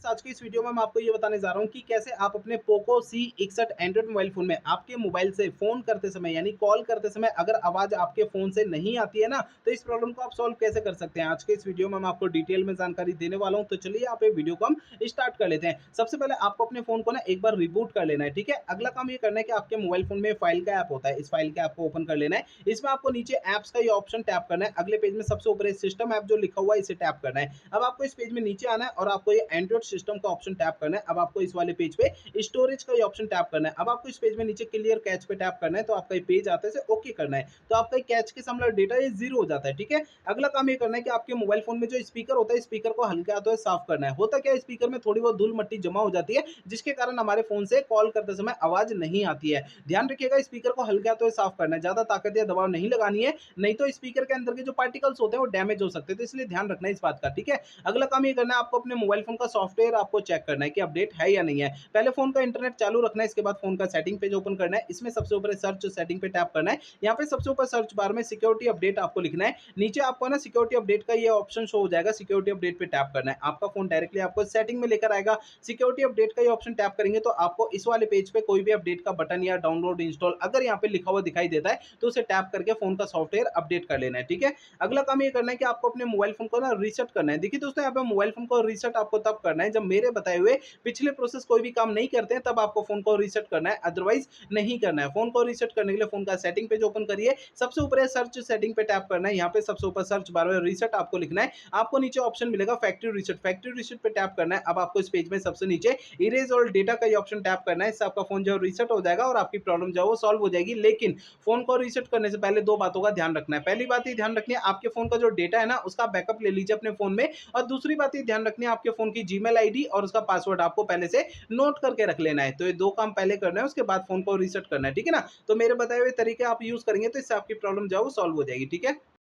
आज की इस वीडियो में मैं आपको ये बताने जा रहा हूँ कि कैसे आप अपने Poco C61 Android mobile phone में आपके मोबाइल से फोन करते समय यानी कॉल करते समय अगर आवाज आपके फोन से नहीं आती है ना, तो इस प्रॉब्लम को आप सॉल्व कैसे कर सकते हैं। आज के इस वीडियो में मैं आपको डिटेल में जानकारी देने वाला हूँ, तो चलिए आप ये वीडियो को हम स्टार्ट कर लेते हैं। सबसे पहले आपको अपने फोन को ना एक बार रिबूट कर लेना है, ठीक है। अगला काम ये करना है कि आपके मोबाइल फोन में फाइल का ऐप होता है, इस फाइल के ऐप को ओपन कर लेना है। इसमें आपको नीचे ऐप्स का ये ऑप्शन टैप करना है। अगले पेज में सबसे ऊपर सिस्टम ऐप जो लिखा हुआ है इसे टैप करना है। अब आपको इस पेज में नीचे आना है और आपको ये एंड्रॉइड सिस्टम का ऑप्शन टैप करना है। अब आपको इस वाले पेज पे स्टोरेज का ये ऑप्शन टैप करना है। अब आपको इस पेज में नीचे क्लियर कैच पे टैप करना है, तो आपका ये पेज आते से ओके करना है, तो आपका कैच के सामने डेटा ये जीरो हो जाता है, ठीक है। अगला काम ये करना है कि आपके मोबाइल फोन में जो स्पीकर होता है, स्पीकर को हल्के हाथों से साफ करना है। होता क्या है, स्पीकर में थोड़ी बहुत धूल मट्टी जमा हो जाती है, जिसके कारण हमारे फोन से कॉल करते समय आवाज नहीं आती है। ध्यान रखिएगा, स्पीकर को हल्के हाथों से साफ करना है, ज्यादा ताकत या दबाव नहीं लगानी है, नहीं तो स्पीकर के अंदर के जो पार्टिकल्स होते हैं वो डैमेज हो सकते हैं, तो इसलिए ध्यान रखना है इस बात का, ठीक है। अगला काम ये करना है, आपको अपने मोबाइल फोन का सॉफ्टवेयर आपको चेक करना है कि अपडेट है या नहीं है। पहले फोन का इंटरनेट चालू रखना है, इसके बाद फोन का सेटिंग पेज ओपन करना है। इसमें सबसे ऊपर सर्च सेटिंग पे टैप करना है। यहाँ पे सबसे ऊपर सर्च बार में सिक्योरिटी अपडेट आपको लिखना है। नीचे आपको ना सिक्योरिटी अपडेट का ये ऑप्शन शो हो जाएगा, सिक्योरिटी अपडेट पे टैप करना है। आपका फोन डायरेक्टली आपको सेटिंग में लेकर आएगा। सिक्योरिटी अपडेट का ये ऑप्शन टैप करेंगे तो आपको इस वाले पेज पे कोई भी अपडेट का बटन या डाउनलोड इंस्टॉल अगर यहाँ पे लिखा हुआ दिखाई देता है, तो उसे टैप करके फोन का सॉफ्टवेयर अपडेट कर लेना है, ठीक है। अगला काम ये करना है कि आपको अपने मोबाइल फोन को ना रीसेट करना है। देखिए दोस्तों, यहाँ पे मोबाइल फोन को रीसेट आपको तब करना है जब मेरे बताए हुए पिछले प्रोसेस कोई भी काम नहीं करते हैं, तब आपको फोन को रीसेट करना है, अदरवाइज नहीं करना है। फोन को रीसेट करने के लिए फोन का सेटिंग पेज ओपन करिए। सबसे ऊपर सर्च सेटिंग पे टैप करना है। यहाँ पे सबसे ऊपर सर्च बार में रीसेट आपको लिखना है। आपको नीचे ऑप्शन मिलेगा फैक्ट्री रीसेट, फैक्ट्री रीसेट पे टैप करना है। अब आपको इस पेज में सबसे नीचे इरेज और डेटा का ये ऑप्शन टैप करना है। इससे आपका फोन जो रीसेट हो जाएगा और आपकी प्रॉब्लम जो है वो सॉल्व हो जाएगी। लेकिन फोन को रीसेट करने से पहले दो बातों का ध्यान रखना है। पहली बात ये ध्यान रखनी है, आपके फोन का जो डेटा है ना उसका बैकअप ले लीजिए अपने फोन में। और दूसरी बात ये ध्यान रखनी है, आपके फोन की जीमेल आईडी और उसका पासवर्ड आपको पहले से नोट करके रख लेना है। तो ये दो काम पहले करना है, उसके बाद फोन को रीसेट करना है, ठीक है ना। तो मेरे बताए हुए तरीके आप यूज करेंगे तो इससे आपकी प्रॉब्लम जो है वो सॉल्व हो जाएगी, ठीक है।